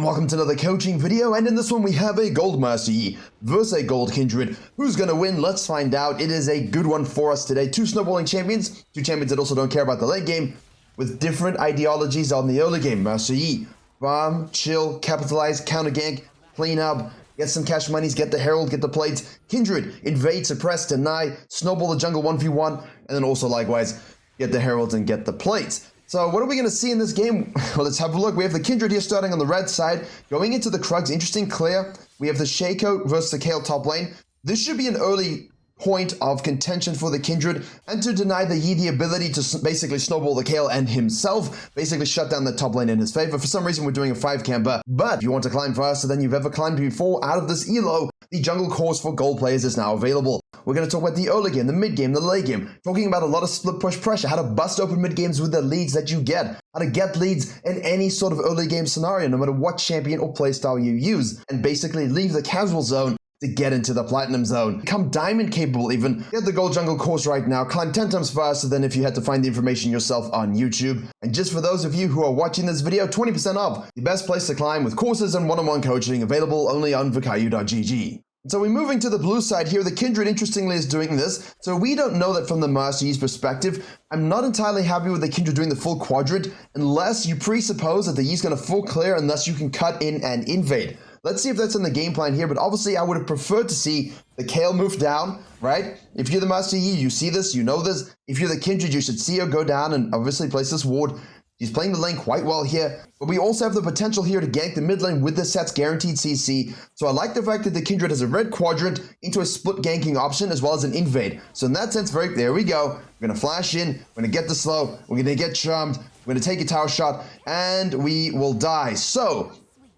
welcome to another coaching video, and in this one we have a Gold Master Yi versus a Gold Kindred. Who's going to win? Let's find out. It is a good one for us today. Two snowballing champions, two champions that also don't care about the late game, with different ideologies on the early game. Master Yi, farm, chill, capitalize, counter gank, clean up, get some cash monies, get the Herald, get the plates. Kindred, invade, suppress, deny, snowball the jungle 1v1, and then also likewise, get the Heralds and get the plates. So what are we going to see in this game? Well, let's have a look. We have the Kindred here starting on the red side, going into the Krugs. Interesting clear. We have the Shaco versus the Kale top lane. This should be an early point of contention for the Kindred, and to deny the Yi the ability to basically snowball the Kale and himself, basically shut down the top lane in his favor. For some reason, we're doing a 5 camper, but if you want to climb faster than you've ever climbed before out of this elo, the jungle course for gold players is now available. We're going to talk about the early game, the mid game, the late game, talking about a lot of split push pressure, how to bust open mid games with the leads that you get, how to get leads in any sort of early game scenario, no matter what champion or playstyle you use, and basically leave the casual zone to get into the platinum zone. Become diamond capable even. Get the gold jungle course right now. Climb 10 times faster than if you had to find the information yourself on YouTube. And just for those of you who are watching this video, 20% off. The best place to climb with courses and one-on-one coaching available only on virkayu.gg. So we're moving to the blue side here. The Kindred, interestingly, is doing this. So we don't know that from the Master Yi's perspective. I'm not entirely happy with the Kindred doing the full quadrant unless you presuppose that the Yi's going to full clear unless you can cut in and invade. Let's see if that's in the game plan here, but obviously I would have preferred to see the Kale move down, right? If you're the Master Yi, you see this, you know this. If you're the Kindred, you should see her go down and obviously place this ward. He's playing the lane quite well here, but we also have the potential here to gank the mid lane with this set's guaranteed CC. So I like the fact that the Kindred has a red quadrant into a split ganking option as well as an invade. So in that sense, there we go. We're going to flash in, we're going to get the slow, we're going to get charmed, we're going to take a tower shot, and we will die. So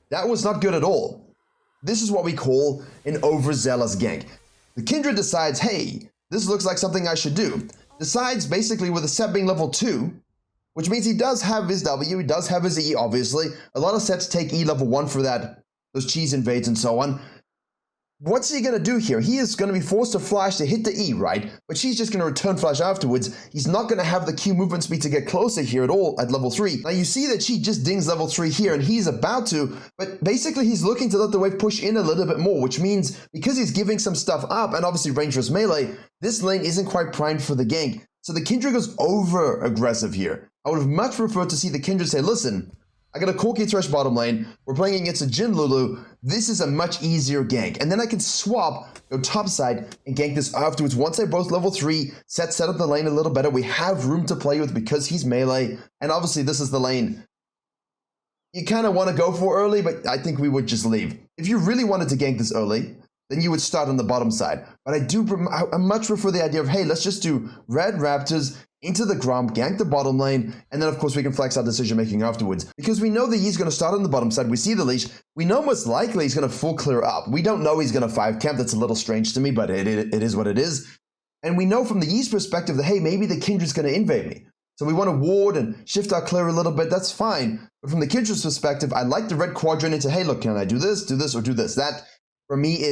that was not good at all. This is what we call an overzealous gank. The Kindred decides, hey, this looks like something I should do. Decides basically with the set being level 2, which means he does have his W, he does have his E, obviously. A lot of sets take E level 1 for that, those cheese invades and so on. What's he going to do here? He is going to be forced to flash to hit the E, right? But she's just going to return flash afterwards. He's not going to have the Q movement speed to get closer here at all at level 3. Now you see that she just dings level 3 here, and he's about to, but basically he's looking to let the wave push in a little bit more, which means because he's giving some stuff up, and obviously range versus melee, this lane isn't quite primed for the gank. So the Kindred goes over aggressive here. I would have much preferred to see the Kindred say, listen, I got a Corki Thresh bottom lane. We're playing against a Jin Lulu. This is a much easier gank. And then I can swap, go top side, and gank this afterwards. Once they're both level 3, set up the lane a little better. We have room to play with because he's melee. And obviously this is the lane you kind of want to go for early, but I think we would just leave. If you really wanted to gank this early, then you would start on the bottom side. But I much prefer the idea of, hey, let's just do red Raptors into the Gromp, gank the bottom lane, and then of course we can flex our decision making afterwards. Because we know that he's going to start on the bottom side, we see the leash, we know most likely he's going to full clear up. We don't know he's going to 5 camp, that's a little strange to me, but it is what it is. And we know from the Yi's perspective that, hey, maybe the Kindred's going to invade me. So we want to ward and shift our clear a little bit, that's fine. But from the Kindred's perspective, I like the red quadrant into, hey, look, can I do this, or do this? That, for me,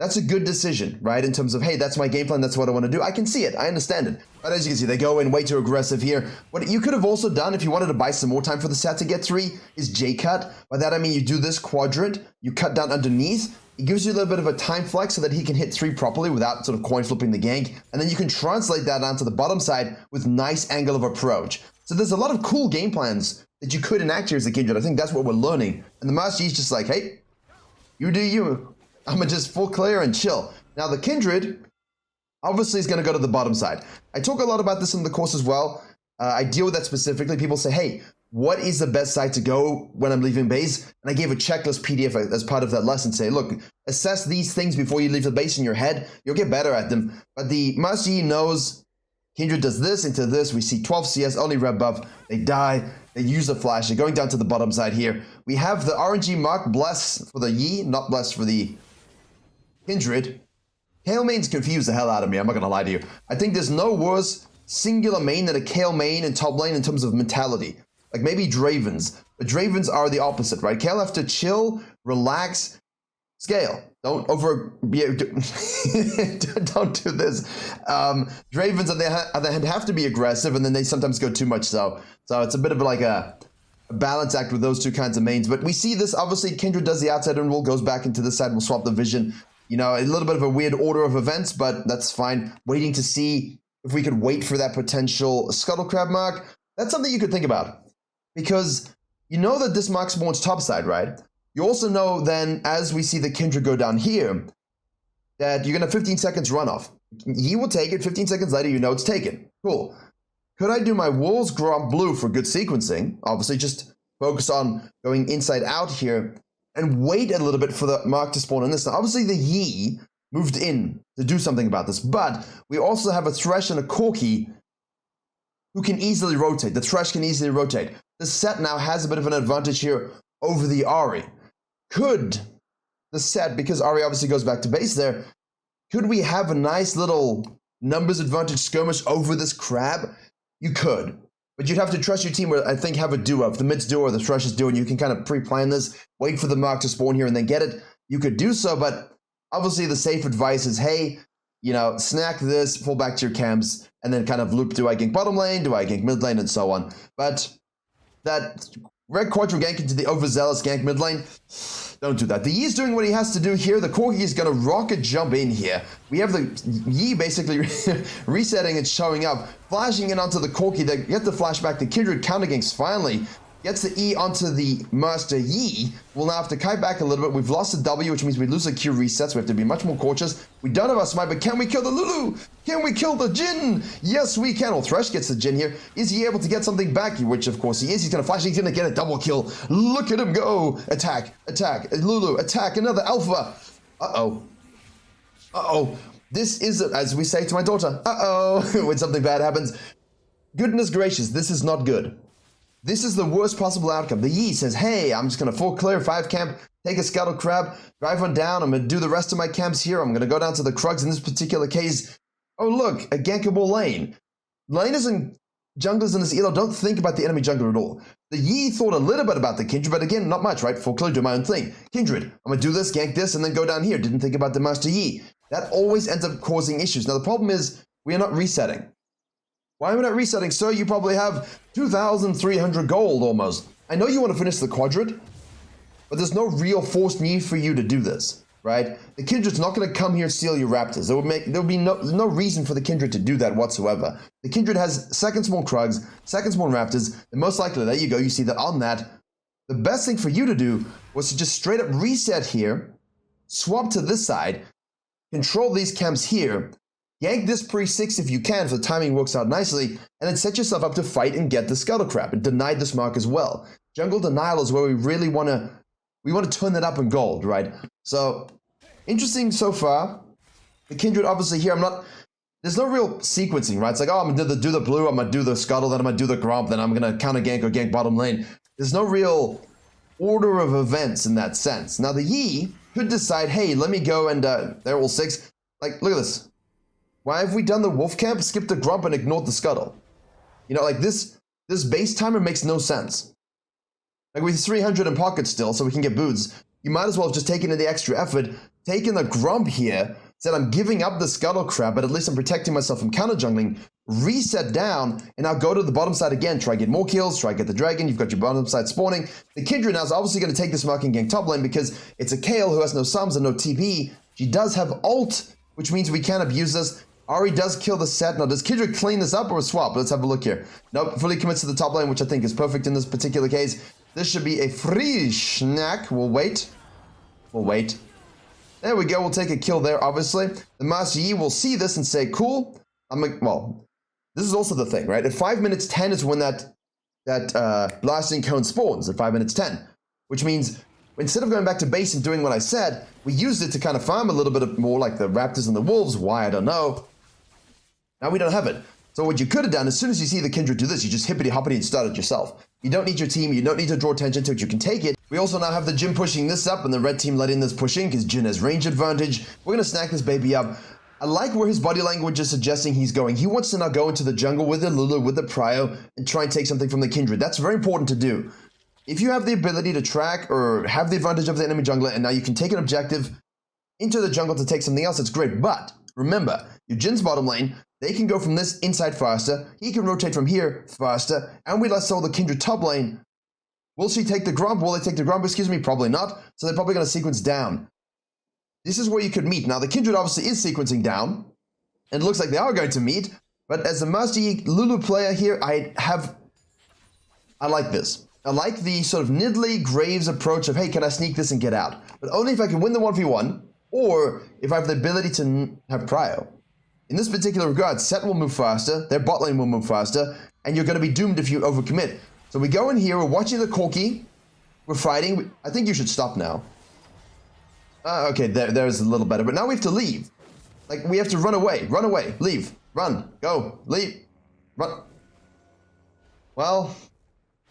that's a good decision, right? In terms of, hey, that's my game plan, that's what I want to do. I can see it, I understand it. But as you can see, they go in way too aggressive here. What you could have also done if you wanted to buy some more time for the set to get 3 is J-cut. By that I mean you do this quadrant, you cut down underneath, it gives you a little bit of a time flex so that he can hit 3 properly without sort of coin flipping the gank. And then you can translate that onto the bottom side with nice angle of approach. So there's a lot of cool game plans that you could enact here as a Kindred. I think that's what we're learning. And the Master Yi's just like, hey, you do you. I'm gonna just full clear and chill. Now the Kindred obviously is gonna go to the bottom side. I talk a lot about this in the course as well. I deal with that specifically. People say, hey, what is the best side to go when I'm leaving base? And I gave a checklist PDF as part of that lesson. Say, look, assess these things before you leave the base in your head. You'll get better at them. But the Master Yi knows Kindred does this into this. We see 12 CS, only red buff. They die. They use the flash. They're going down to the bottom side here. We have the RNG mark bless for the Yi, not bless for the Kindred. Kale mains confuse the hell out of me, I'm not gonna lie to you. I think there's no worse singular main than a Kale main in top lane in terms of mentality. Like maybe Dravens, but Dravens are the opposite, right? Kale have to chill, relax, scale. Don't don't do this. Dravens on the other hand have to be aggressive, and then they sometimes go too much so. So it's a bit of like a a balance act with those two kinds of mains. But we see this, obviously, Kindred does the outside and roll, goes back into this side, we'll swap the vision. You know, a little bit of a weird order of events, but that's fine. Waiting to see if we could wait for that potential scuttle crab mark. That's something you could think about. Because you know that this mark spawns topside, right? You also know then, as we see the Kindred go down here, that you're going to have 15 seconds runoff. He will take it. 15 seconds later, you know it's taken. Cool. Could I do my Wolves Gromp Blue for good sequencing? Obviously, just focus on going inside out here and wait a little bit for the mark to spawn on this. Now, obviously, the Yi moved in to do something about this, but we also have a Thresh and a Corki who can easily rotate. The Thresh can easily rotate. The set now has a bit of an advantage here over the Ahri. Could the set, because Ahri obviously goes back to base there, could we have a nice little numbers advantage skirmish over this crab? You could, but you'd have to trust your team where I think have a duo. If the mid's duo or the Thresh's duo, and you can kind of pre-plan this, wait for the mark to spawn here and then get it, you could do so, but obviously the safe advice is, hey, you know, snack this, pull back to your camps, and then kind of loop, do I gank bottom lane, do I gank mid lane, and so on. But that red quadro gank into the overzealous gank mid lane, don't do that. The Yi is doing what he has to do here. The Corgi is going to rocket jump in here. We have the Yi basically resetting and showing up, flashing in onto the Corgi. They get the flashback. The Kindred counter ganks finally. Gets the E onto the Master Yi. We'll now have to kite back a little bit. We've lost the W, which means we lose the Q resets. We have to be much more cautious. We don't have our smite, but can we kill the Lulu? Can we kill the Jin? Yes, we can. Well, Thresh gets the Jin here. Is he able to get something back? Which, of course, he is. He's going to flash. He's going to get a double kill. Look at him go. Attack, attack. Lulu, attack. Another Alpha. Uh-oh. Uh-oh. This is, as we say to my daughter, uh-oh, when something bad happens. Goodness gracious, this is not good. This is the worst possible outcome. The Yi says, hey, I'm just going to full clear 5 camp, take a scuttle crab, drive on down. I'm going to do the rest of my camps here. I'm going to go down to the Krugs in this particular case. Oh, look, a gankable lane. Laners and junglers in this elo don't think about the enemy jungler at all. The Yi thought a little bit about the Kindred, but again, not much, right? Full clear, do my own thing. Kindred, I'm going to do this, gank this, and then go down here. Didn't think about the Master Yi. That always ends up causing issues. Now, the problem is we are not resetting. Why am I not resetting, sir? You probably have 2,300 gold almost. I know you want to finish the quadrant, but there's no real forced need for you to do this, right? The Kindred's not going to come here and steal your Raptors. There would be no reason for the Kindred to do that whatsoever. The Kindred has second spawn Krugs, second spawn Raptors, and most likely, there you go, you see that on that. The best thing for you to do was to just straight up reset here, swap to this side, control these camps here, yank this pre-6 if you can, if the timing works out nicely, and then set yourself up to fight and get the scuttle crab and deny this mark as well. Jungle denial is where we really want to turn that up in gold, right? So, interesting so far. The Kindred, obviously here, there's no real sequencing, right? It's like, oh, I'm going to do the blue, I'm going to do the scuttle, then I'm going to do the gromp, then I'm going to counter gank or gank bottom lane. There's no real order of events in that sense. Now, the Yi could decide, hey, let me go and, there will 6. Like, look at this. Why have we done the wolf camp, skipped the grump, and ignored the scuttle? You know, like this base timer makes no sense. Like with 300 in pocket still, so we can get boots, you might as well have just taken in the extra effort, taken the grump here, said I'm giving up the scuttle crab, but at least I'm protecting myself from counter jungling, reset down, and now go to the bottom side again, try get more kills, try get the dragon, you've got your bottom side spawning. The Kindred now is obviously going to take this mark and gank top lane because it's a Kayle who has no sums and no TP. She does have ult, which means we can abuse this. Ahri does kill the set. Now, does Kindred clean this up or swap? Let's have a look here. Nope, fully commits to the top lane, which I think is perfect in this particular case. This should be a free snack. We'll wait. We'll wait. There we go. We'll take a kill there, obviously. The Master Yi will see this and say, cool. Well, this is also the thing, right? At 5 minutes 10 is when that blasting cone spawns, at 5 minutes 10. Which means, instead of going back to base and doing what I said, we used it to kind of farm a little bit more like the Raptors and the Wolves. Why, I don't know. Now we don't have it. So what you could have done, as soon as you see the Kindred do this, you just hippity-hoppity and start it yourself. You don't need your team, you don't need to draw attention to it, you can take it. We also now have the Jin pushing this up and the red team letting this push in because Jin has range advantage. We're going to snack this baby up. I like where his body language is suggesting he's going. He wants to now go into the jungle with the Lulu, with the Prio, and try and take something from the Kindred. That's very important to do. If you have the ability to track or have the advantage of the enemy jungler and now you can take an objective into the jungle to take something else, it's great. But remember, your Jin's bottom lane, they can go from this inside faster, he can rotate from here faster, and we let sell the Kindred top lane Will she take the Grump? Will they take the Grump? Excuse me, probably not. So they're probably going to sequence down. This is where you could meet. Now, the Kindred obviously is sequencing down. And it looks like they are going to meet. But as a Master Yi Lulu player here, I like this. I like the sort of Nidalee Graves approach of, hey, can I sneak this and get out? But only if I can win the 1v1, or if I have the ability to have prio. In this particular regard, Set will move faster, their bot lane will move faster, and you're going to be doomed if you overcommit. So we go in here, we're watching the Corki, we're fighting. I think you should stop now. Okay, there's a little better, but now we have to leave. Like, we have to run away, leave, run, go, leave, run. Well,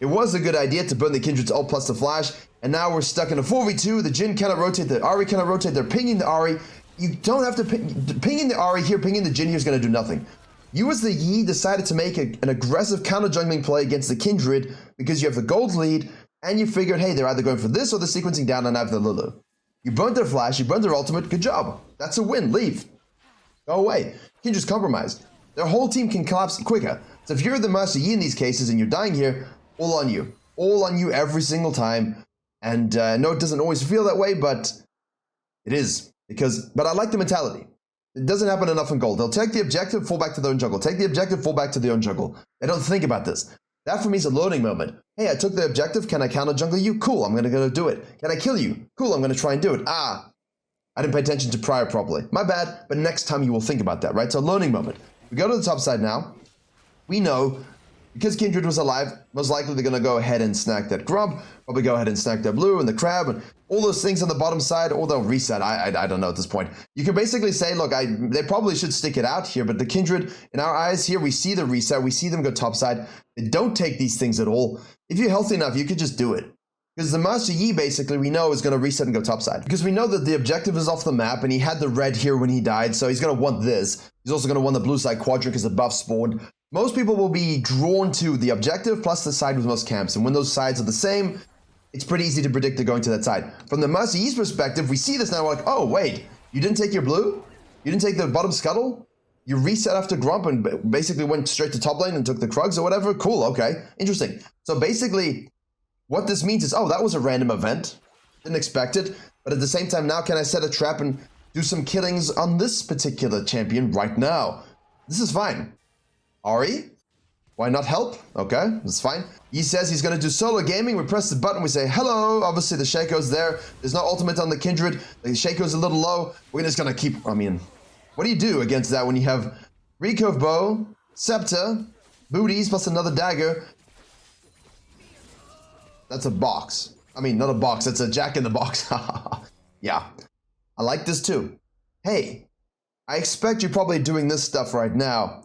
it was a good idea to burn the Kindred's ult plus the flash, and now we're stuck in a 4v2. The Jhin cannot rotate, the Ahri cannot rotate, they're pinging the Ahri. You don't have to pinging the Ahri here, pinging the Jhin here is going to do nothing. You as the Yi decided to make an aggressive counter jungling play against the Kindred because you have the gold lead, and you figured, hey, they're either going for this or they're sequencing down and have the Lulu. You burnt their flash, you burnt their ultimate, good job. That's a win, leave. Go away. Kindred's compromised. Their whole team can collapse quicker. So if you're the Master Yi in these cases and you're dying here, all on you. All on you every single time. And no, it doesn't always feel that way, but it is. But I like the mentality. It doesn't happen enough in gold. They'll take the objective, fall back to their own jungle. Take the objective, fall back to their own jungle. They don't think about this. That for me is a learning moment. Hey, I took the objective. Can I counter jungle you? Cool, I'm going to go do it. Can I kill you? Cool, I'm going to try and do it. I didn't pay attention to prior properly. My bad, but next time you will think about that, right? So learning moment. We go to the top side now. We know, because Kindred was alive, most likely they're going to go ahead and snack that Grump, probably go ahead and snack their blue and the crab and all those things on the bottom side, or they'll reset. I don't know at this point. You can basically say, look, they probably should stick it out here, but the Kindred, in our eyes here, we see the reset, we see them go top side. They don't take these things at all. If you're healthy enough, you could just do it. Because the Master Yi, basically, we know is going to reset and go topside. Because we know that the objective is off the map, and he had the red here when he died, so he's going to want this. He's also going to want the blue side quadrant because the buff spawned. Most people will be drawn to the objective plus the side with most camps, and when those sides are the same, it's pretty easy to predict they're going to that side. From the Master Yi's perspective, we see this now, we're like, oh, wait, you didn't take your blue? You didn't take the bottom scuttle? You reset after Grump and basically went straight to top lane and took the Krugs or whatever? Cool, okay, interesting. So basically, what this means is, oh, that was a random event. Didn't expect it. But at the same time, now can I set a trap and do some killings on this particular champion right now? This is fine. Ahri? Why not help? Okay, that's fine. He says he's going to do solo gaming. We press the button. We say, hello. Obviously, the Shaco's there. There's no ultimate on the Kindred. The Shaco's a little low. We're just going to keep... I mean, what do you do against that when you have Recove Bow, Scepter, Booties, plus another dagger? That's a box. I mean, not a box. That's a Jack in the Box. Yeah. I like this too. Hey, I expect you're probably doing this stuff right now.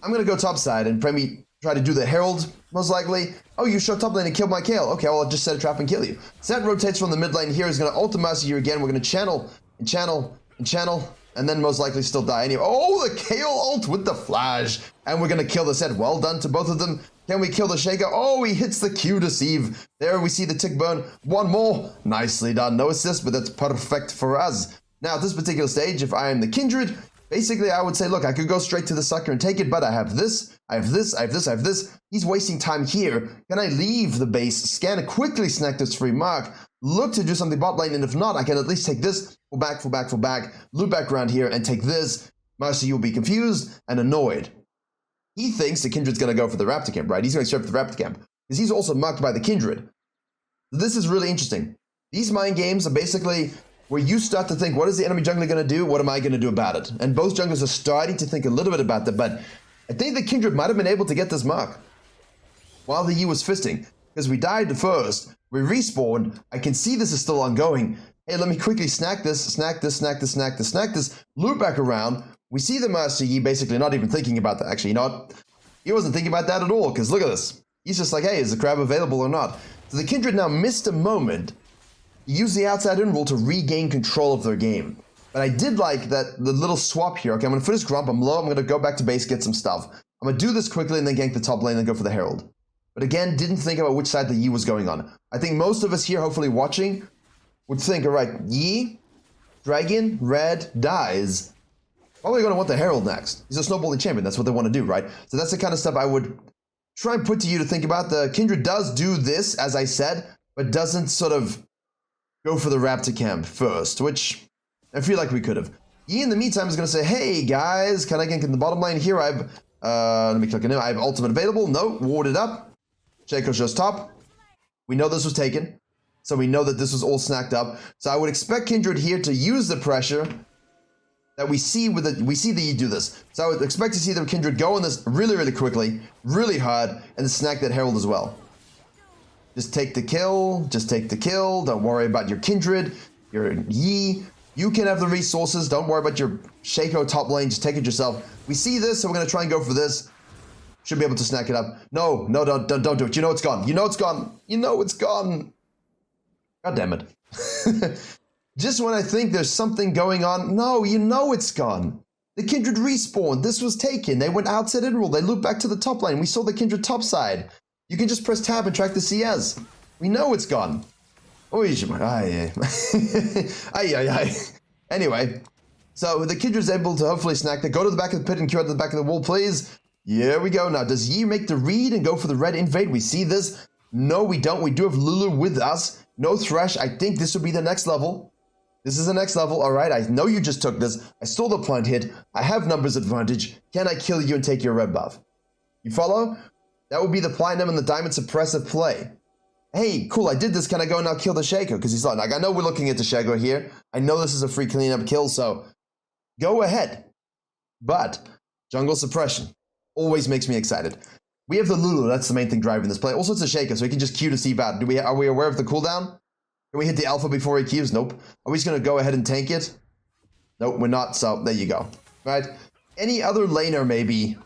I'm going to go topside and probably try to do the Herald, most likely. Oh, you showed top lane and killed my Kale. Okay, well, I'll just set a trap and kill you. Set rotates from the mid lane here. He's going to ultimate you again. We're going to channel and channel and channel, and then most likely still die anyway. Oh, the Kale ult with the flash. And we're going to kill the Set. Well done to both of them. Can we kill the Shaker? Oh, he hits the Q deceive. There we see the tick burn. One more. Nicely done. No assist, but that's perfect for us. Now, at this particular stage, if I am the Kindred, basically I would say, look, I could go straight to the sucker and take it, but I have this, I have this, I have this, I have this. He's wasting time here. Can I leave the base, scan it, quickly snack this free mark, look to do something bot lane, and if not, I can at least take this, fall back, loop back around here, and take this. Marcy, you'll be confused and annoyed. He thinks the Kindred's going to go for the Raptor camp, right? He's going to straight for the Raptor camp, because he's also marked by the Kindred. This is really interesting. These mind games are basically where you start to think, what is the enemy jungler going to do? What am I going to do about it? And both junglers are starting to think a little bit about that, but I think the Kindred might have been able to get this mark while the Yi was fisting, because we died first, we respawned, I can see this is still ongoing. Hey, let me quickly snack this, loop back around. We see the Master Yi basically not even thinking about that. Actually, you know what? He wasn't thinking about that at all, because look at this. He's just like, hey, is the crab available or not? So the Kindred now missed a moment. Use the outside in rule to regain control of their game. But I did like that the little swap here. Okay, I'm going to finish Grump. I'm low. I'm going to go back to base, get some stuff. I'm going to do this quickly and then gank the top lane and go for the Herald. But again, didn't think about which side the Yi was going on. I think most of us here, hopefully watching, would think, all right, Yi, Dragon, Red, dies. Probably going to want the Herald next. He's a snowballing champion. That's what they want to do, right? So that's the kind of stuff I would try and put to you to think about. The Kindred does do this, as I said, but doesn't sort of go for the Raptor camp first, which I feel like we could have. Yi, in the meantime, is going to say, hey, guys, can I gank in the bottom lane here? Let me click on it. I have ultimate available. No, warded up. Shaco's just top. We know this was taken, so we know that this was all snacked up. So I would expect Kindred here to use the pressure that we see with the, we see that you do this. So I would expect to see the Kindred go on this really, really quickly, really hard, and then snack that Herald as well. Just take the kill, just take the kill. Don't worry about your Kindred, your Yi. You can have the resources. Don't worry about your Shaco top lane. Just take it yourself. We see this, so we're gonna try and go for this. Should be able to snack it up. No, no, don't do it. You know it's gone. You know it's gone. You know it's gone. God damn it. Just when I think there's something going on, no, you know it's gone. The Kindred respawned. This was taken. They went outside Emerald. They looped back to the top lane. We saw the Kindred top side. You can just press tab and track the CS. We know it's gone. Anyway, so the Kindred's able to hopefully snack that. Go to the back of the pit and cure at the back of the wall, please. Here we go. Now, does Yi make the read and go for the red invade? We see this. No, we don't. We do have Lulu with us. No Thresh. I think this would be the next level. This is the next level. All right, I know you just took this. I stole the plant hit. I have numbers advantage. Can I kill you and take your red buff? You follow? That would be the platinum and the diamond suppressive play. Hey, cool, I did this. Can I go and now kill the Shaco? Because he's like, I know we're looking at the Shaco here. I know this is a free cleanup kill, so go ahead. But jungle suppression always makes me excited. We have the Lulu. That's the main thing driving this play. Also, it's a Shaco, so he can just Q to see bad. Are we aware of the cooldown? Can we hit the alpha before he Qs? Nope. Are we just going to go ahead and tank it? Nope, we're not. So there you go. Right? Any other laner maybe?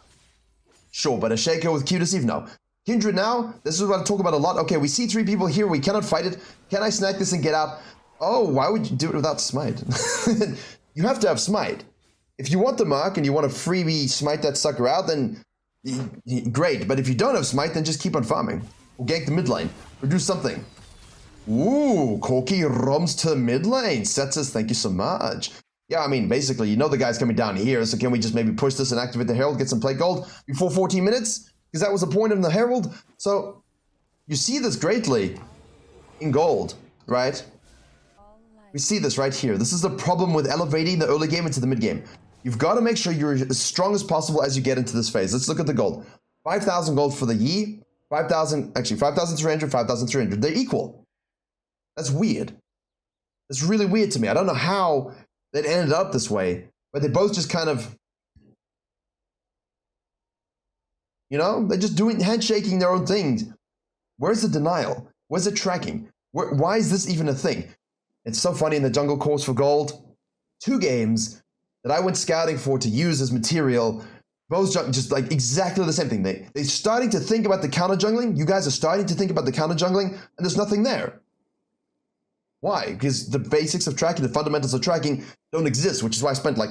Sure, but a Shaco with Q deceive? No. Kindred now, this is what I talk about a lot. Okay, we see 3 people here. We cannot fight it. Can I snack this and get out? Oh, why would you do it without smite? You have to have smite. If you want the mark and you want to freebie smite that sucker out, then great. But if you don't have smite, then just keep on farming. Or gank the mid lane. Or do something. Ooh, Corky roams to the mid lane. Set says, thank you so much. Yeah, I mean, basically, you know the guy's coming down here, so can we just maybe push this and activate the Herald, get some plate gold before 14 minutes? Because that was the point of the Herald. So, you see this greatly in gold, right? We see this right here. This is the problem with elevating the early game into the mid game. You've got to make sure you're as strong as possible as you get into this phase. Let's look at the gold. 5,000 gold for the Yi, 5,000, actually 5,300, 5,300. They're equal. That's weird. That's really weird to me. I don't know how that ended up this way, but they both just kind of, you know, they're just doing handshaking their own things. Where's the denial? Where's the tracking? Why is this even a thing? It's so funny in the jungle course for gold. 2 games that I went scouting for to use as material, both just like exactly the same thing. They're starting to think about the counter jungling. You guys are starting to think about the counter jungling, and there's nothing there. Why? Because the basics of tracking, the fundamentals of tracking don't exist, which is why I spent like,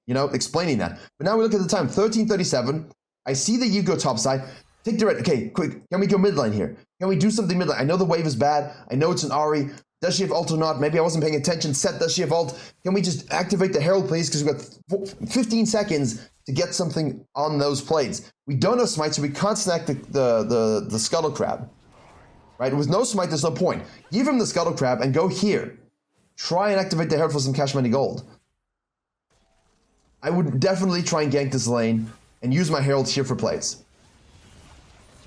you know, explaining that. But now we look at the time, 1337. I see that you go top side. Take the red. Okay, quick. Can we go mid lane here? Can we do something mid lane? I know the wave is bad. I know it's an Ari. Does she have ult or not? Maybe I wasn't paying attention. Set, does she have ult? Can we just activate the Herald, please? Because we've got 15 seconds to get something on those plates. We don't have smite, so we can't snack the Scuttle Crab. Right? With no smite, there's no point. Give him the Scuttle Crab and go here. Try and activate the Herald for some cash money gold. I would definitely try and gank this lane and use my Herald here for plates.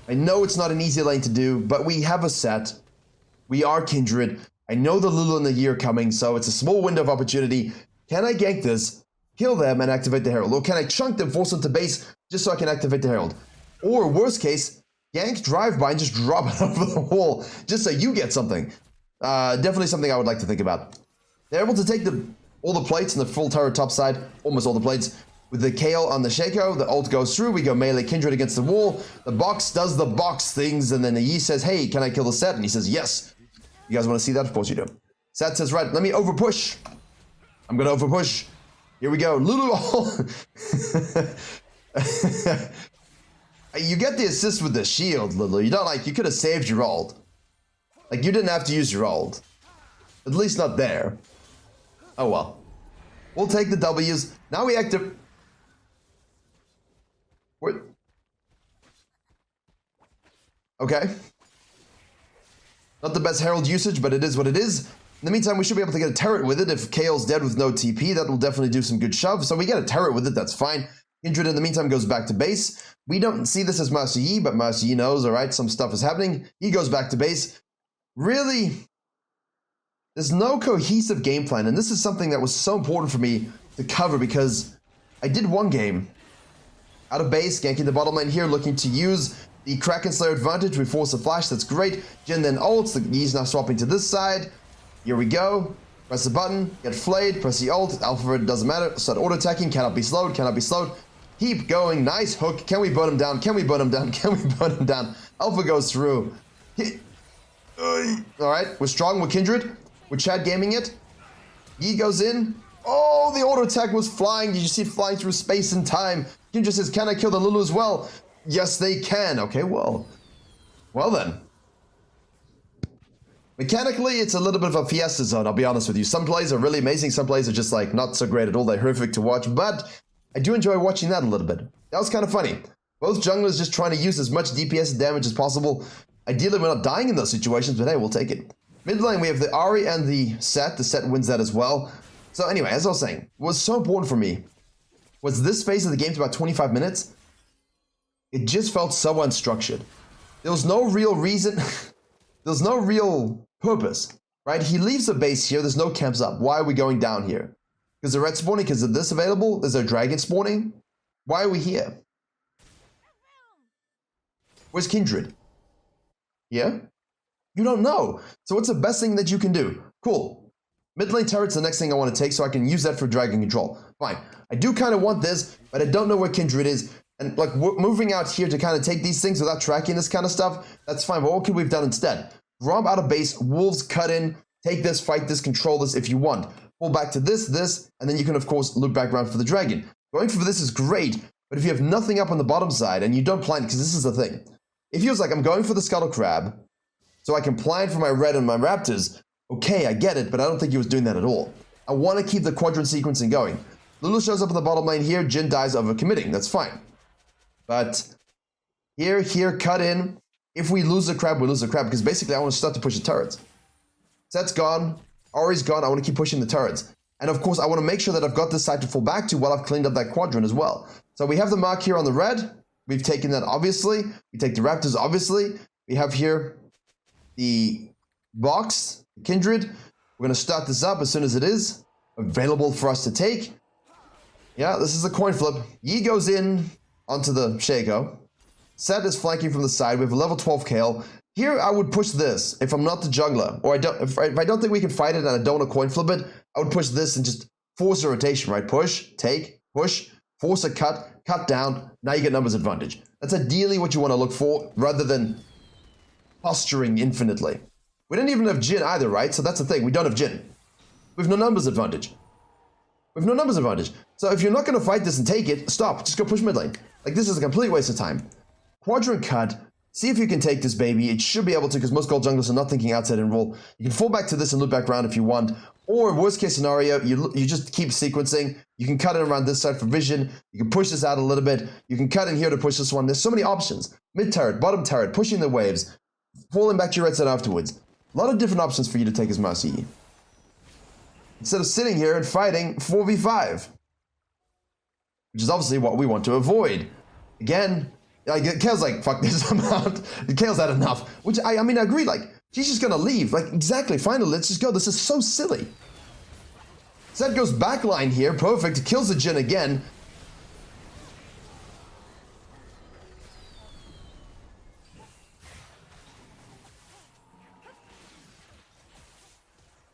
I know it's not an easy lane to do, but we have a set. We are Kindred. I know the Lulu and the Yi are coming, so it's a small window of opportunity. Can I gank this, kill them, and activate the Herald? Or can I chunk them, force them to base, just so I can activate the Herald? Or worst case, gank, drive by, and just drop it over the wall, just so you get something. Definitely something I would like to think about. They're able to take all the plates in the full turret top side, almost all the plates. With the Kale on the Shaco, the ult goes through, we go melee Kindred against the wall. The box does the box things, and then the Yi says, hey, can I kill the Set? And he says, yes. You guys want to see that? Of course you do. Set says, right, let me overpush. I'm going to overpush. Here we go. Lulu. You get the assist with the shield, Lulu. You don't like, you could have saved your ult. Like, you didn't have to use your ult. At least not there. Oh well. We'll take the W's. Now we active. Okay. Not the best Herald usage, but it is what it is. In the meantime, we should be able to get a turret with it. If Kale's dead with no TP, that will definitely do some good shove. So we get a turret with it, that's fine. Kindred in the meantime goes back to base. We don't see this as Master Yi, but Master Yi knows, all right, some stuff is happening. He goes back to base. Really, there's no cohesive game plan, and this is something that was so important for me to cover because I did one game out of base, ganking the bottom lane here, looking to use the Kraken Slayer advantage. We force a flash, that's great. Jin then ults, he's now swapping to this side. Here we go. Press the button, get flayed, press the ult, alpha, it doesn't matter. Start auto-attacking, cannot be slowed, cannot be slowed. Keep going, nice hook. Can we burn him down? Can we burn him down? Can we burn him down? Alpha goes through. Alright, we're strong, we're Kindred. We're Chad gaming it. Yi goes in. Oh, the auto-attack was flying. Did you see it flying through space and time? Kindred says, can I kill the Lulu as well? Yes, they can. Okay, well then. Mechanically, it's a little bit of a fiesta zone, I'll be honest with you. Some plays are really amazing, some plays are just like not so great at all. They're horrific to watch, but I do enjoy watching that a little bit. That was kind of funny. Both junglers just trying to use as much DPS damage as possible. Ideally, we're not dying in those situations, but hey, we'll take it. Mid lane, we have the Ahri and the Set. The Set wins that as well. So anyway, as I was saying, what was so important for me was this phase of the game to about 25 minutes. It just felt so unstructured. There was no real reason. There's no real purpose, right? He leaves the base here. There's no camps up. Why are we going down here? Because the red spawning? Because of this available? Is there dragon spawning? Why are we here? Where's Kindred? Here? You don't know. So what's the best thing that you can do? Cool. Mid lane turret's the next thing I want to take so I can use that for dragon control. Fine. I do kind of want this, but I don't know where Kindred is. And like moving out here to kind of take these things without tracking this kind of stuff, that's fine. But what could we have done instead? Romp out of base, wolves cut in, take this, fight this, control this if you want. Pull back to this, and then you can of course loop back around for the dragon. Going for this is great, but if you have nothing up on the bottom side and you don't plant, because this is the thing. It feels like I'm going for the scuttle crab, so I can plant for my red and my raptors. Okay, I get it, but I don't think he was doing that at all. I want to keep the quadrant sequencing going. Lulu shows up in the bottom lane here, Jin dies over committing, that's fine. But here, cut in. If we lose the crab, we lose the crab, because basically I want to start to push the turrets. Set's gone, Ahri's gone, I want to keep pushing the turrets. And of course, I want to make sure that I've got this side to fall back to while I've cleaned up that quadrant as well. So we have the mark here on the red. We've taken that, obviously. We take the raptors, obviously. We have here the box, Kindred. We're going to start this up as soon as it is available for us to take. Yeah, this is a coin flip. Yi goes in onto the Shaco. Set is flanking from the side. We have a level 12 Kale. Here, I would push this if I'm not the jungler. Or if I don't think we can fight it and I don't want to coin flip it, I would push this and just force a rotation, right? Push, take, push, force a cut down. Now you get numbers advantage. That's ideally what you want to look for rather than posturing infinitely. We don't even have Jin either, right? So that's the thing. We don't have Jin. We have no numbers advantage. We have no numbers advantage. So if you're not going to fight this and take it, stop. Just go push mid lane. Like, this is a complete waste of time. Quadrant cut. See if you can take this baby. It should be able to, because most gold junglers are not thinking outside and roll. You can fall back to this and loop back around if you want. Or worst case scenario, you just keep sequencing. You can cut it around this side for vision. You can push this out a little bit. You can cut in here to push this one. There's so many options. Mid turret, bottom turret, pushing the waves, falling back to your right side afterwards. A lot of different options for you to take as Master Yi. Instead of sitting here and fighting 4v5. Which is obviously what we want to avoid. Again, like, Kale's like, fuck this amount. Kale's had enough. Which, I mean, I agree, like, she's just gonna leave. Like, exactly, finally, let's just go. This is so silly. Set goes backline here, perfect. Kills the Jin again.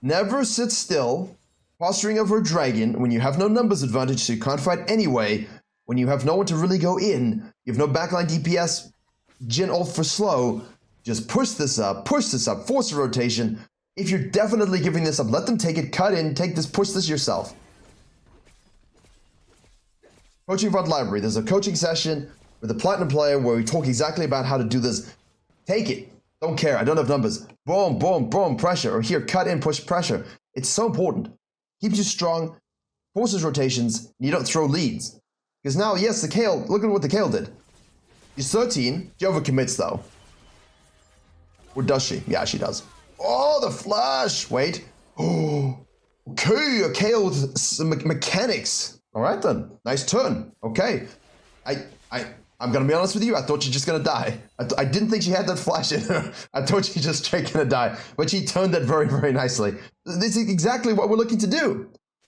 Never sit still, posturing over a dragon when you have no numbers advantage, so you can't fight anyway. When you have no one to really go in, you have no backline DPS, Jin ult for slow, just push this up, force a rotation. If you're definitely giving this up, let them take it, cut in, take this, push this yourself. Coaching VOD library, there's a coaching session with a platinum player where we talk exactly about how to do this. Take it. Don't care, I don't have numbers. Boom, boom, boom, pressure. Or here, cut in, push pressure. It's so important. Keeps you strong, forces rotations, and you don't throw leads. Because now, yes, the Kale, look at what the Kale did. He's 13, he overcommits though. Or does she? Yeah, she does. Oh, the flash! Wait. Oh, okay, a KO with some mechanics. All right then, nice turn. Okay, I'm gonna be honest with you. I thought she was just gonna die. I didn't think she had that flash in her. I thought she just straight gonna die, but she turned that very, very nicely. This is exactly what we're looking to do.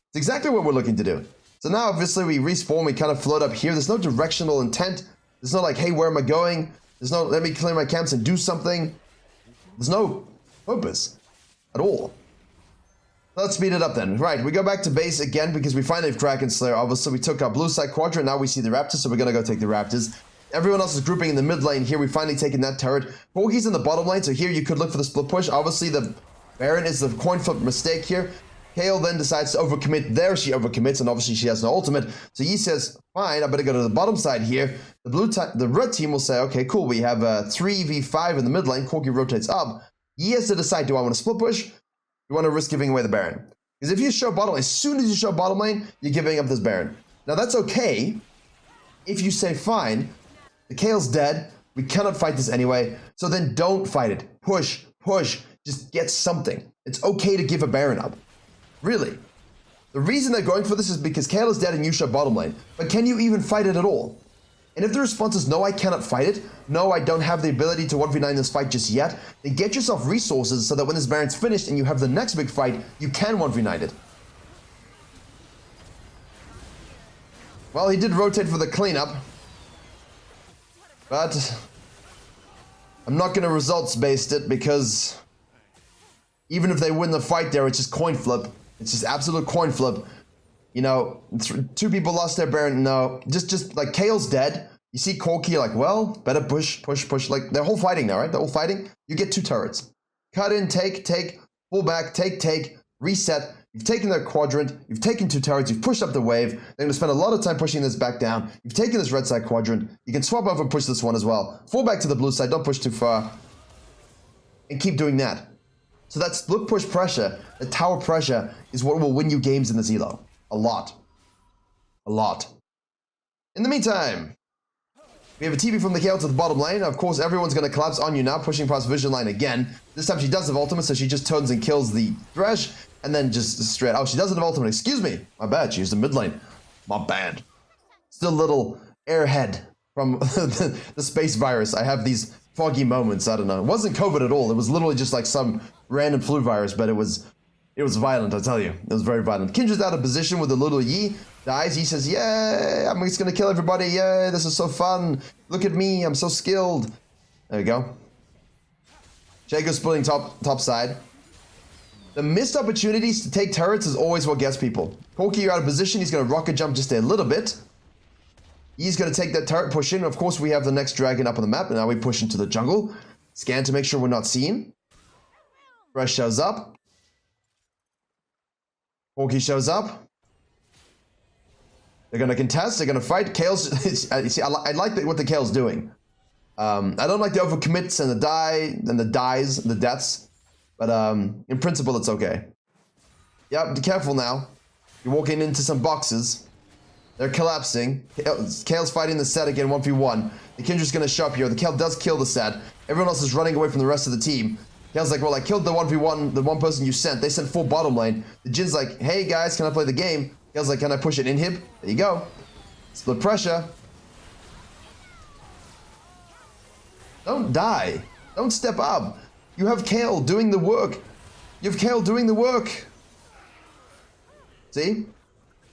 It's exactly what we're looking to do. So now, obviously, we respawn. We kind of float up here. There's no directional intent. There's no like, hey, where am I going? There's no, let me clear my camps and do something. There's no purpose at all. Let's speed it up then. Right, we go back to base again because we finally have Kraken Slayer. Obviously, we took our blue side quadrant. Now we see the Raptors, so we're going to go take the Raptors. Everyone else is grouping in the mid lane. Here, we finally taken that turret. Corki's in the bottom lane, so here you could look for the split push. Obviously, the Baron is the coin flip mistake here. Kayle then decides to overcommit. There she overcommits, and obviously she has no ultimate. So he says, fine, I better go to the bottom side here. The red team will say, okay, cool, we have a 3v5 in the mid lane. Corki rotates up. He has to decide, do I want to split push? You want to risk giving away the Baron. Because if you show bottom lane, as soon as you show bottom lane, you're giving up this Baron. Now that's okay if you say, fine, the Kayle's dead, we cannot fight this anyway, so then don't fight it. Push, push, just get something. It's okay to give a Baron up. Really. The reason they're going for this is because Kayle is dead and you show bottom lane. But can you even fight it at all? And if the response is, no, I cannot fight it, no, I don't have the ability to 1v9 this fight just yet, then get yourself resources so that when this Baron's finished and you have the next big fight, you can 1v9 it. Well, he did rotate for the cleanup, but I'm not going to results-based it because even if they win the fight there, it's just coin flip. It's just absolute coin flip. You know, two people lost their Baron. No, just like Kayle's dead. You see Corki, like, well, better push, push, push. Like, they're all fighting now, right? They're all fighting. You get two turrets. Cut in, take, pull back, take, reset. You've taken their quadrant. You've taken two turrets. You've pushed up the wave. They're going to spend a lot of time pushing this back down. You've taken this red side quadrant. You can swap over and push this one as well. Fall back to the blue side. Don't push too far. And keep doing that. So that split push pressure, the tower pressure, is what will win you games in this elo. A lot. A lot. In the meantime, we have a TP from the Kayle to the bottom lane. Of course, everyone's going to collapse on you now, pushing past Vision Line again. This time she does have ultimate, so she just turns and kills the Thresh, and then just straight... Oh, she doesn't have ultimate. Excuse me. My bad. She used the mid lane. My bad. Still a little airhead from the space virus. I have these foggy moments. I don't know. It wasn't COVID at all. It was literally just like some random flu virus, but it was violent, I tell you. It was very violent. Kindred's out of position with a little Yi. Dies. He says, yeah, I'm just going to kill everybody. Yeah, this is so fun. Look at me. I'm so skilled. There we go. Jacob splitting top side. The missed opportunities to take turrets is always what gets people. Corki, you're out of position. He's going to rocket jump just a little bit. He's going to take that turret, push in. Of course, we have the next dragon up on the map. And now we push into the jungle. Scan to make sure we're not seen. Thresh shows up. Corki shows up. They're going to contest. They're going to fight. Kayle's... See, I like what the Kayle's doing. I don't like the overcommits and the the deaths. But in principle, it's okay. Yeah, be careful now. You're walking into some boxes. They're collapsing. Kayle's fighting the set again, 1v1. The Kindred's going to show up here. The Kayle does kill the set. Everyone else is running away from the rest of the team. Kayle's like, well, I killed the 1v1, the one person you sent. They sent full bottom lane. The Jin's like, hey, guys, can I play the game? Kayle's like, can I push an inhib? There you go. Split pressure. Don't die. Don't step up. You have Kayle doing the work. You have Kayle doing the work. See?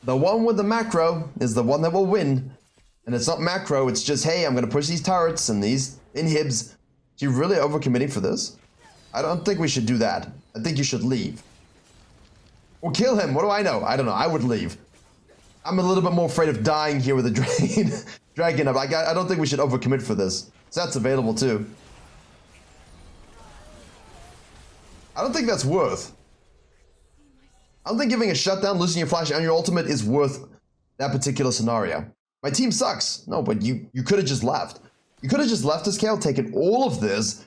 The one with the macro is the one that will win. And it's not macro, it's just, hey, I'm going to push these turrets and these inhibs. Are you really overcommitting for this? I don't think we should do that. I think you should leave. Or kill him. What do I know? I don't know. I would leave. I'm a little bit more afraid of dying here with a dragon up. I don't think we should overcommit for this. So that's available too. I don't think that's worth. I don't think giving a shutdown, losing your flash and your ultimate is worth that particular scenario. My team sucks. No, but you could have just left. You could have just left this Kayle, taken all of this,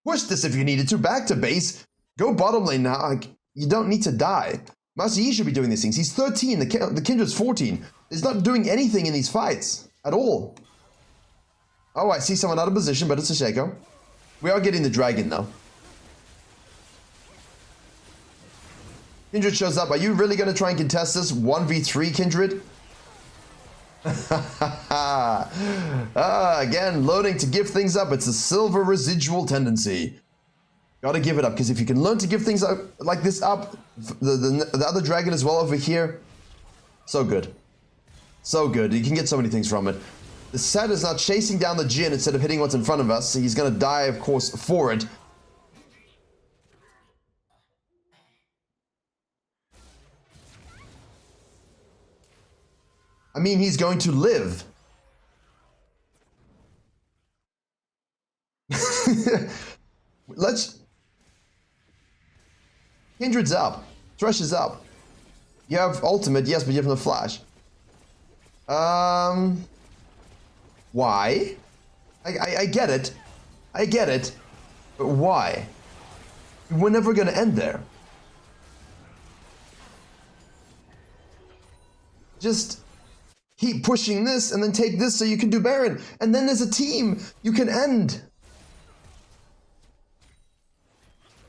push this if you needed to, back to base, go bottom lane now. Like, you don't need to die. Master Yi should be doing these things. He's 13, the Kindred's 14. He's not doing anything in these fights at all. Oh, I see someone out of position, but it's a Shaco. We are getting the dragon, though. Kindred shows up. Are you really going to try and contest this 1v3, Kindred? Again, loading to give things up. It's a silver residual tendency. Gotta give it up, because if you can learn to give things up like this up, the other dragon as well over here, so good. So good. You can get so many things from it. The set is now chasing down the Jin instead of hitting what's in front of us. So he's gonna die, of course, for it. I mean, he's going to live. Let's... Kindred's up. Thresh is up. You have ultimate, yes, but you have no flash. Why? I get it. I get it. But why? We're never gonna end there. Just keep pushing this and then take this so you can do Baron. And then as a team, you can end.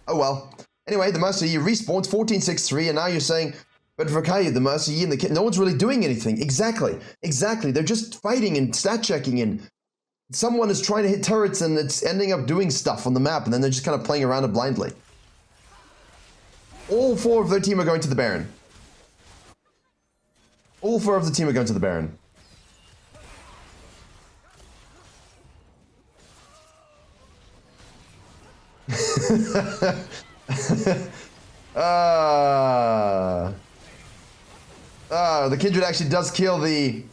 Oh well. Anyway, the Master Yi respawns 14-6-3, and now you're saying, but virkayu, the Master Yi, and the no one's really doing anything. Exactly. Exactly. They're just fighting and stat checking, and someone is trying to hit turrets and it's ending up doing stuff on the map, and then they're just kind of playing around it blindly. All four of their team are going to the Baron. All four of the team are going to the Baron. The Kindred actually does kill the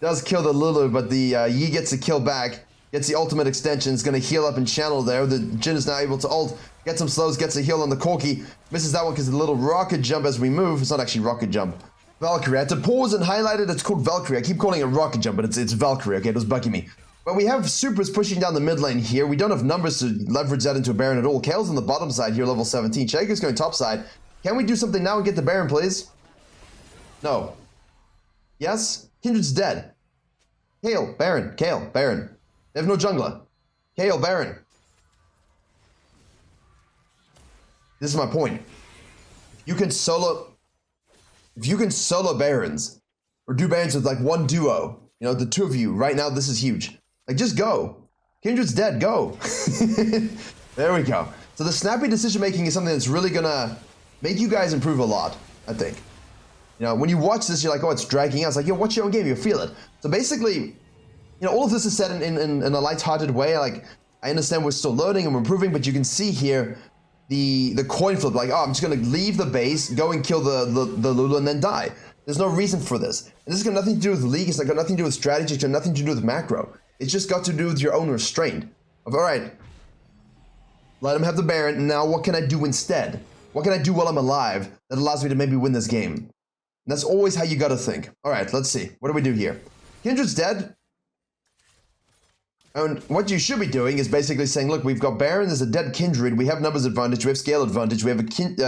Lulu, but the Yi gets a kill back, gets the ultimate extension, is going to heal up and channel there. The Jin is now able to ult, get some slows, gets a heal on the Corki, misses that one because of the little rocket jump as we move. It's not actually rocket jump. Valkyrie. I had to pause and highlight it. It's called Valkyrie. I keep calling it rocket jump, but it's Valkyrie. Okay, it was bugging me. But we have supers pushing down the mid lane here. We don't have numbers to leverage that into a Baron at all. Kale's on the bottom side here, level 17. Shaker's going top side. Can we do something now and get the Baron, please? No. Yes? Kindred's dead. Kale, Baron. Kale, Baron. They have no jungler. Kale, Baron. This is my point. If you can solo Barons, or do Barons with like one duo, you know, the two of you, right now this is huge. Like, just go. Kindred's dead, go. There we go. So the snappy decision making is something that's really gonna make you guys improve a lot, I think. You know, when you watch this, you're like, oh, it's dragging out. It's like, yo, watch your own game, you'll feel it. So basically, you know, all of this is said in a light-hearted way. Like, I understand we're still learning and we're improving, but you can see here the coin flip. Like, oh, I'm just gonna leave the base, go and kill the Lulu, and then die. There's no reason for this. And this has got nothing to do with League. It's got nothing to do with strategy. It's got nothing to do with macro. It's just got to do with your own restraint. Of, all right, let him have the Baron. Now, what can I do instead? What can I do while I'm alive that allows me to maybe win this game? And that's always how you got to think. All right, let's see. What do we do here? Kindred's dead. And what you should be doing is basically saying, look, we've got Baron. There's a dead Kindred. We have numbers advantage. We have scale advantage. We have a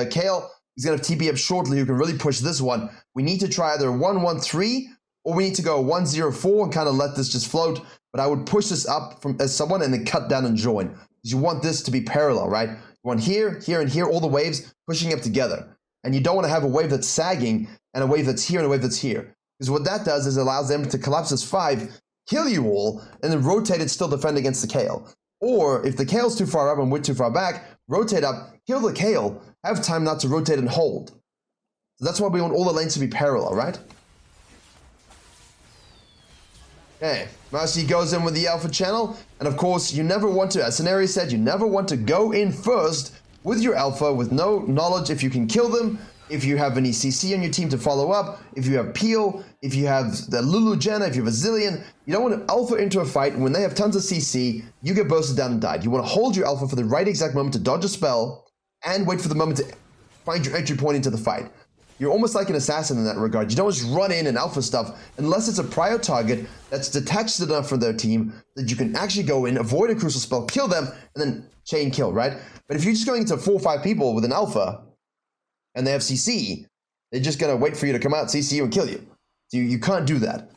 Kale. He's going to have TP up shortly who can really push this one. We need to try either 1-1-3 or we need to go 1-0-4 and kind of let this just float. But I would push this up from as someone and then cut down and join. Because you want this to be parallel, right? You want here, here, and here, all the waves pushing up together. And you don't want to have a wave that's sagging and a wave that's here and a wave that's here. Because what that does is it allows them to collapse as 5, kill you all, and then rotate it, still defend against the Kale. Or if the Kale's too far up and we're too far back, rotate up, kill the Kale, have time not to rotate and hold. So that's why we want all the lanes to be parallel, right? Okay, Marcy goes in with the Alpha channel, and of course you never want to, as Scenario said, you never want to go in first with your Alpha with no knowledge if you can kill them, if you have any CC on your team to follow up, if you have Peel, if you have the Lulu Jenna, if you have a Zillion. You don't want to Alpha into a fight when they have tons of CC, you get bursted down and died. You want to hold your Alpha for the right exact moment to dodge a spell, and wait for the moment to find your entry point into the fight. You're almost like an assassin in that regard. You don't just run in and Alpha stuff unless it's a prior target that's detached enough from their team that you can actually go in, avoid a crucial spell, kill them, and then chain kill, right? But if you're just going into 4 or 5 people with an Alpha and they have CC, they're just going to wait for you to come out, CC you, and kill you. So you can't do that.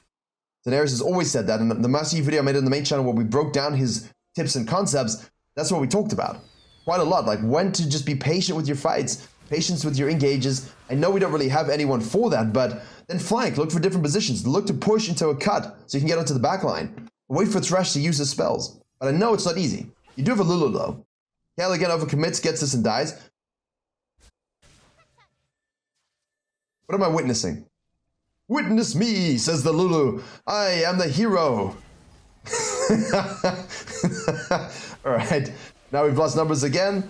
Daenerys has always said that, and the Master Yi video I made on the main channel where we broke down his tips and concepts, That's what we talked about quite a lot. Like when to just be patient with your fights, patience with your engages. I know we don't really have anyone for that, but then flank, look for different positions. Look to push into a cut so you can get onto the back line. Wait for Thresh to use his spells. But I know it's not easy. You do have a Lulu though. Kayle again overcommits, gets this and dies. What am I witnessing? Witness me, says the Lulu. I am the hero. Alright, now we've lost numbers again.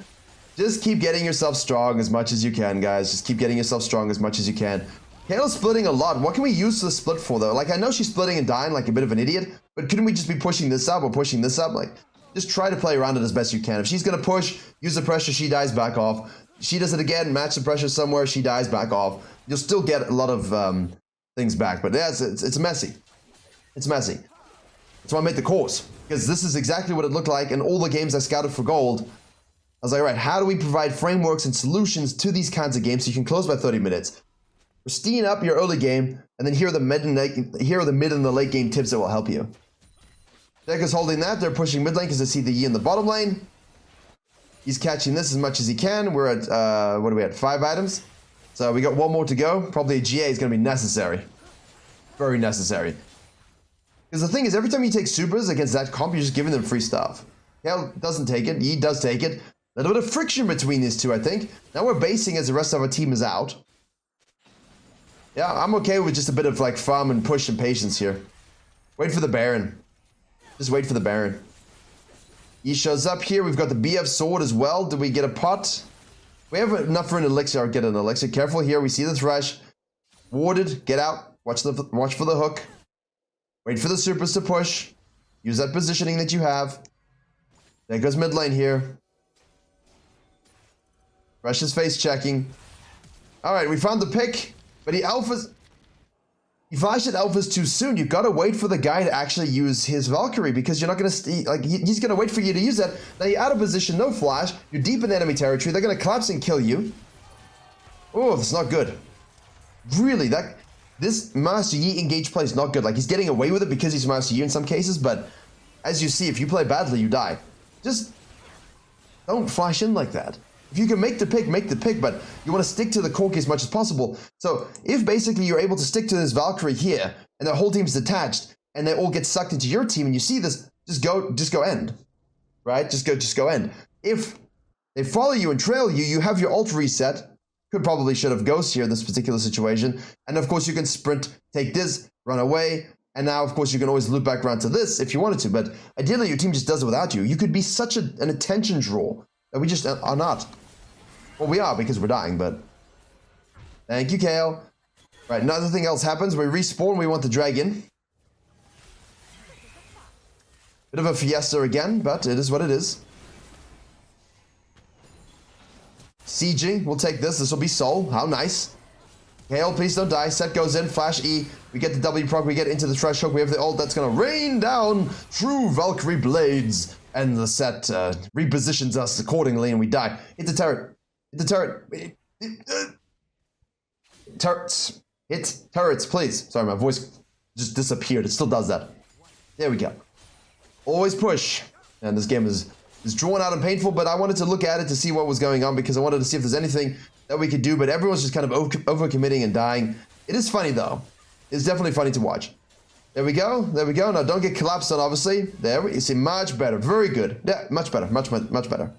Just keep getting yourself strong as much as you can, guys. Just keep getting yourself strong as much as you can. Kayle's splitting a lot. What can we use the split for, though? Like, I know she's splitting and dying like a bit of an idiot, but couldn't we just be pushing this up or pushing this up? Like, just try to play around it as best you can. If she's going to push, use the pressure, she dies, back off. She does it again, match the pressure somewhere, she dies, back off. You'll still get a lot of things back, but yeah, it's messy. It's messy. That's why I made the course, because this is exactly what it looked like in all the games I scouted for gold. I was like, right, how do we provide frameworks and solutions to these kinds of games so you can close by 30 minutes? Pristine up your early game, and then here are the mid and the late game tips that will help you. Dekka's holding that. They're pushing mid lane because they see the Yi in the bottom lane. He's catching this as much as he can. We're at, what are we at, 5 items? So we got one more to go. Probably a GA is going to be necessary. Very necessary. Because the thing is, every time you take supers against that comp, you're just giving them free stuff. Kayle doesn't take it. Yi does take it. A little bit of friction between these two, I think. Now we're basing as the rest of our team is out. Yeah, I'm okay with just a bit of like farm and push and patience here. Wait for the Baron. Just wait for the Baron. He shows up here. We've got the BF sword as well. Did we get a pot? We have enough for an elixir. I'll get an elixir. Careful here. We see the Thresh. Warded. Get out. Watch for the hook. Wait for the supers to push. Use that positioning that you have. There goes mid lane here. Thresh is face checking. Alright, we found the pick. But he flashed at alphas too soon. You gotta wait for the guy to actually use his Valkyrie, because you're not gonna he's gonna wait for you to use that. Now you're out of position, no flash. You're deep in enemy territory. They're gonna collapse and kill you. Oh, that's not good. Really, this Master Yi engage play is not good. Like, he's getting away with it because he's Master Yi in some cases, but as you see, if you play badly, you die. Just don't flash in like that. If you can make the pick, but you want to stick to the Corki as much as possible. So if basically you're able to stick to this Valkyrie here, and the whole team's detached, and they all get sucked into your team, and you see this, just go end. Right? Just go end. If they follow you and trail you, you have your ult reset. Should have Ghost here in this particular situation. And of course you can sprint, take this, run away, and now of course you can always loop back around to this if you wanted to, but ideally your team just does it without you. You could be such an attention draw that we just are not. Well, we are because we're dying, but thank you, Kayle. Right, nothing else happens. We respawn, we want the dragon. Bit of a fiesta again, but it is what it is. Sieging, we'll take this. This will be Soul. How nice. Kayle, please don't die. Set goes in. Flash E. We get the W proc. We get into the Thresh hook. We have the ult that's going to rain down true Valkyrie blades. And the set repositions us accordingly, and we die. Hit the turret. Hit the turret. Turrets. Hit turrets, please. Sorry, my voice just disappeared. It still does that. There we go. Always push. And this game is drawn out and painful, but I wanted to look at it to see what was going on, because I wanted to see if there's anything that we could do, but everyone's just kind of over-committing and dying. It is funny, though. It's definitely funny to watch. There we go. There we go. Now, don't get collapsed on, obviously. There, you see, much better. Very good. Yeah, much better. Much better.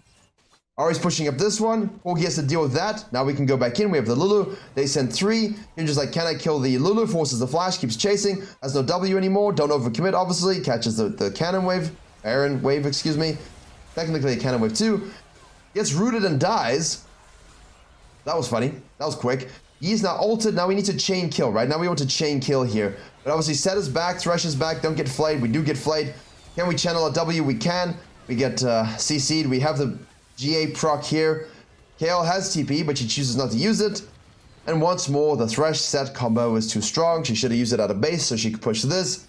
Ari's pushing up this one. Corgi has to deal with that. Now we can go back in. We have the Lulu. They send 3. You're just like, can I kill the Lulu? Forces the flash. Keeps chasing. Has no W anymore. Don't overcommit, obviously. Catches the cannon wave. Baron wave, excuse me. Technically a cannon wave too. Gets rooted and dies. That was funny. That was quick. He's now ulted. Now we need to chain kill, right? Now we want to chain kill here. But obviously Set is back. Thresh is back. Don't get flayed. We do get flayed. Can we channel a W? We can. We get CC'd. We have the GA proc here. Kayle has TP, but she chooses not to use it. And once more, the Thresh Set combo is too strong. She should have used it out of base so she could push this.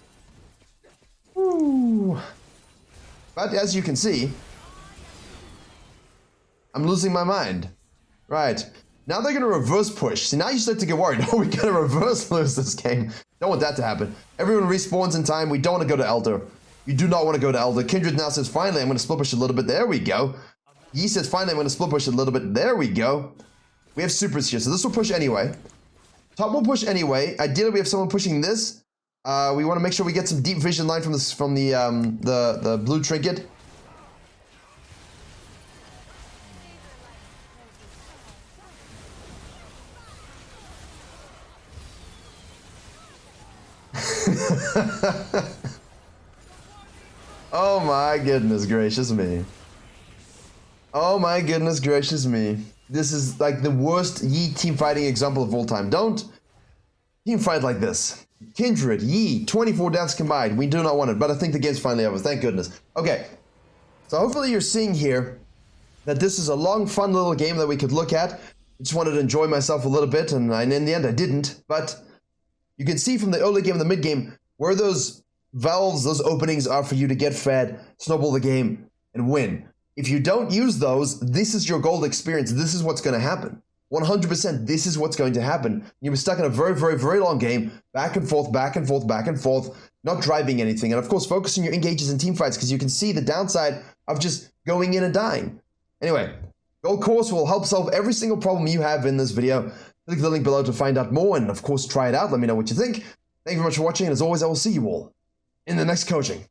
Woo. But as you can see, I'm losing my mind. Right. Now they're going to reverse push. See, now you start to get worried. Oh, we're going to reverse lose this game. Don't want that to happen. Everyone respawns in time. We don't want to go to Elder. You do not want to go to Elder. Kindred now says, finally, I'm going to split push a little bit. There we go. Yi says, finally, I'm going to split push a little bit. There we go. We have supers here, so this will push anyway. Top will push anyway. Ideally, we have someone pushing this. We want to make sure we get some deep vision line from this, from the blue trinket. Oh my goodness gracious me. Oh my goodness gracious me. This is like the worst Yi team fighting example of all time. Don't team fight like this. Kindred, Yi, 24 deaths combined. We do not want it, but I think the game's finally over. Thank goodness. Okay, so hopefully you're seeing here that this is a long, fun little game that we could look at. I just wanted to enjoy myself a little bit, and in the end I didn't. But you can see from the early game and the mid game where those valves, those openings are for you to get fed, snowball the game, and win. If you don't use those, this is your gold experience. This is what's going to happen. 100%, this is what's going to happen. You'll be stuck in a very, very, very long game, back and forth, back and forth, back and forth, not driving anything. And of course, focusing your engages in team fights, because you can see the downside of just going in and dying. Anyway, Gold Course will help solve every single problem you have in this video. Click the link below to find out more, and of course, try it out. Let me know what you think. Thank you very much for watching, and as always, I will see you all in the next coaching.